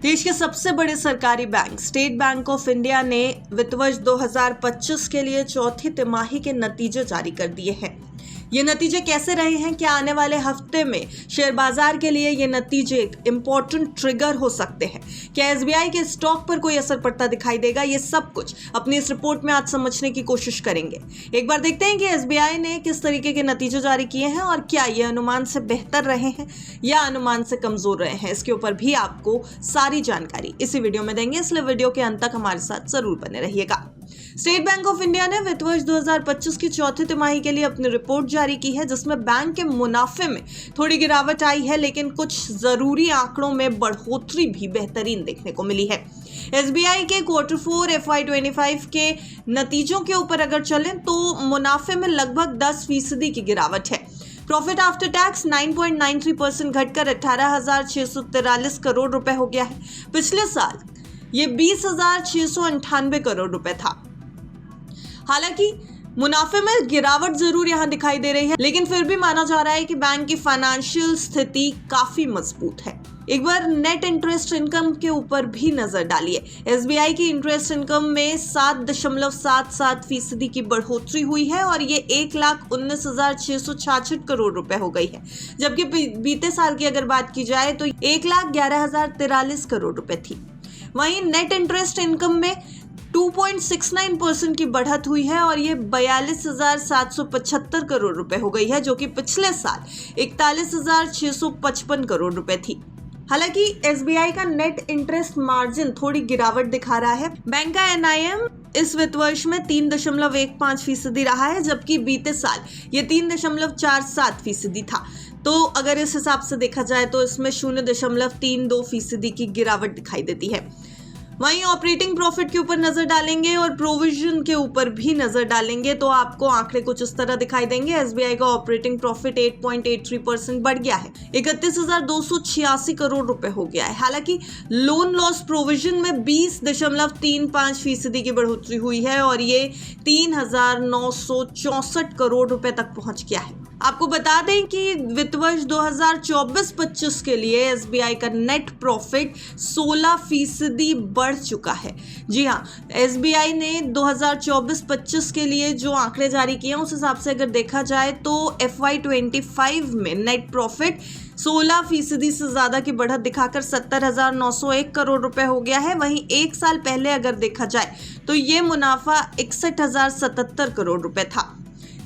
देश के सबसे बड़े सरकारी bank state bank of India ने वित्त वर्ष 2025 के लिए चौथी तिमाही के नतीजे जारी कर दिए हैं। ये नतीजे कैसे रहे हैं, क्या आने वाले हफ्ते में शेयर बाजार के लिए ये नतीजे एक इम्पोर्टेंट ट्रिगर हो सकते हैं, क्या एसबीआई के स्टॉक पर कोई असर पड़ता दिखाई देगा, ये सब कुछ अपनी इस रिपोर्ट में आज समझने की कोशिश करेंगे। एक बार देखते हैं कि एसबीआई ने किस तरीके के नतीजे जारी किए हैं और क्या ये अनुमान से बेहतर रहे हैं या अनुमान से कमजोर रहे हैं। इसके ऊपर भी आपको सारी जानकारी इसी वीडियो में देंगे, इसलिए वीडियो के अंत तक हमारे साथ जरूर बने रहिएगा। स्टेट बैंक ऑफ इंडिया ने वित्त वर्ष 2025 की चौथी तिमाही के लिए अपनी रिपोर्ट जारी की है, जिसमें बैंक के मुनाफे में थोड़ी गिरावट आई है, लेकिन कुछ जरूरी आंकड़ों में बढ़ोतरी भी बेहतरीन देखने को मिली है। एसबीआई के Q4 FY25 के नतीजों के ऊपर अगर चलें तो मुनाफे में लगभग 10% की गिरावट है। प्रॉफिट आफ्टर टैक्स 9.93% घटकर 18,643 करोड़ रुपए हो गया है। पिछले साल ये 20,698 करोड़ रुपए था। हालांकि मुनाफे में गिरावट जरूर यहां दिखाई दे रही है, लेकिन फिर भी माना जा रहा है कि बैंक की फाइनेंशियल स्थिति काफी मजबूत है। एक बार नेट इंटरेस्ट इनकम के ऊपर भी नजर डालिए। एसबीआई की इंटरेस्ट इनकम में 7.77% की बढ़ोतरी हुई है और ये 1,19,666 करोड़ रुपए हो गई है, जबकि बीते साल की अगर बात की जाए तो 1,11,043 करोड़ रुपए थी। वहीं नेट इंटरेस्ट इनकम में 2.69% की बढ़त हुई है और ये 42,775 करोड़ रुपए हो गई है, जो कि पिछले साल 41,655 करोड़ रुपए थी। हालांकि एसबीआई का नेट इंटरेस्ट मार्जिन थोड़ी गिरावट दिखा रहा है। बैंक का एनआईएम इस वित्त वर्ष में 3.15% रहा है, जबकि बीते साल ये 3.47% था। तो अगर इस हिसाब से देखा जाए तो इसमें 0.32% की गिरावट दिखाई देती है। वहीं ऑपरेटिंग प्रॉफिट के ऊपर नजर डालेंगे और प्रोविजन के ऊपर भी नजर डालेंगे तो आपको आंकड़े कुछ इस तरह दिखाई देंगे। एसबीआई का ऑपरेटिंग प्रॉफिट 8.83% बढ़ गया है, 31,286 करोड़ रुपए हो गया है। हालांकि लोन लॉस प्रोविजन में 20.35% की बढ़ोतरी हुई है और ये 3,964 करोड़ रुपए तक पहुंच गया है। आपको बता दें कि वित्त वर्ष 2024-25 के लिए एसबीआई का नेट प्रॉफिट 16% बढ़ चुका है। जी हाँ, एसबीआई ने 2024-25 के लिए जो आंकड़े जारी किए हैं उस हिसाब से अगर देखा जाए तो FY25 में नेट प्रॉफिट 16% से ज्यादा की बढ़त दिखाकर 70,901 करोड़ रुपए हो गया है। वहीं एक साल पहले अगर देखा जाए तो ये मुनाफा 61,077 करोड़ रुपए था।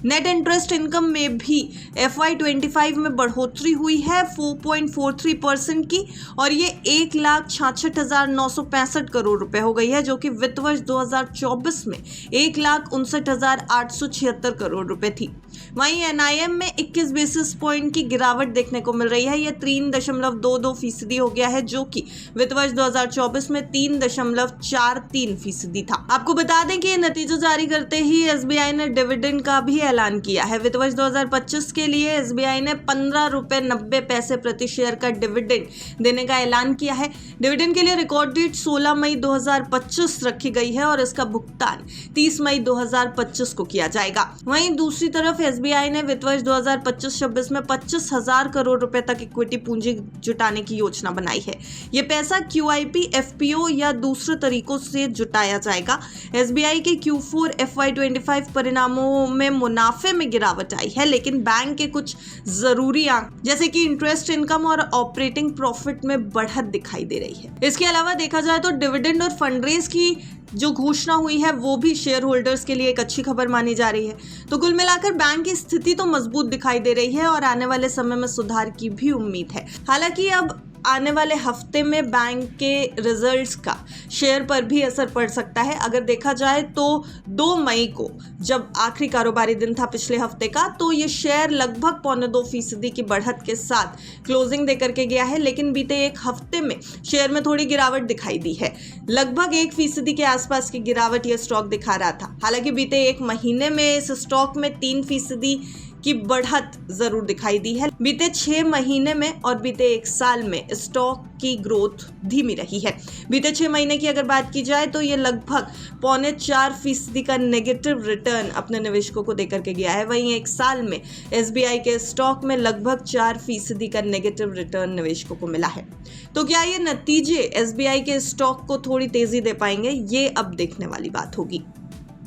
नेट इंटरेस्ट इनकम में भी FY25 में बढ़ोतरी हुई है 4.43% की और ये 1,66,965 करोड़ रुपए हो गई है, जो कि वित्त वर्ष 2024 में 1,59,876 करोड़ रुपए थी। वहीं एनआईएम में 21 बेसिस पॉइंट की गिरावट देखने को मिल रही है, ये 3.22% हो गया है, जो कि वित्त वर्ष 2024 में 3.43% था। आपको बता दें कि ये नतीजे जारी करते ही एसबीआई ने डिविडेंड का भी ऐलान किया है। वित्त वर्ष 2025 के लिए एसबीआई ने 15 रुपए 90 पैसे प्रति शेयर का डिविडेंड देने का ऐलान किया है। डिविडेंड के लिए रिकॉर्ड डेट 16 मई 2025 रखी गई है और इसका भुगतान 30 मई 2025 को किया जाएगा। वहीं दूसरी तरफ एसबीआई ने वित्त वर्ष 2025-26 में 25,000 करोड़ रुपए तक इक्विटी पूंजी जुटाने की योजना बनाई है। ये पैसा QIP, FPO या दूसरे तरीकों से जुटाया जाएगा। एसबीआई के Q4 FY25 परिणामों में मुनाफे में गिरावट आई है, लेकिन बैंक के कुछ जरूरी आंकड़े जैसे कि इंटरेस्ट इनकम और ऑपरेटिंग प्रॉफिट में बढ़त दिखाई दे रही है। इसके अलावा देखा जाए तो डिविडेंड और फंडरेज की जो घोषणा हुई है वो भी शेयर होल्डर्स के लिए एक अच्छी खबर मानी जा रही है। तो कुल मिलाकर बैंक की स्थिति तो मजबूत दिखाई दे रही है और आने वाले समय में सुधार की भी उम्मीद है। हालांकि अब आने वाले हफ्ते में बैंक के रिजल्ट्स का शेयर पर भी असर पड़ सकता है। अगर देखा जाए तो 2 मई को जब आखिरी कारोबारी दिन था पिछले हफ्ते का, तो ये शेयर लगभग 1.25% की बढ़त के साथ क्लोजिंग देकर के गया है, लेकिन बीते एक हफ्ते में शेयर में थोड़ी गिरावट दिखाई दी है। लगभग 1% के आसपास की गिरावट ये स्टॉक दिखा रहा था। हालांकि बीते एक महीने में इस स्टॉक में 3% की बढ़त जरूर दिखाई दी है। बीते 6 महीने में और बीते 1 साल में स्टॉक की ग्रोथ धीमी रही है। बीते 6 महीने की अगर बात की जाए तो ये लगभग 3.25% का नेगेटिव रिटर्न अपने निवेशकों को देकर के गया है। वहीं 1 साल में SBI के स्टॉक में लगभग 4% का नेगेटिव रिटर्न निवेशकों को मिला है। तो क्या ये नतीजे SBI के स्टॉक को थोड़ी तेजी दे पाएंगे? ये अब देखने वाली बात होगी।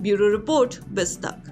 ब्यूरो रिपोर्ट, बिज़ तक।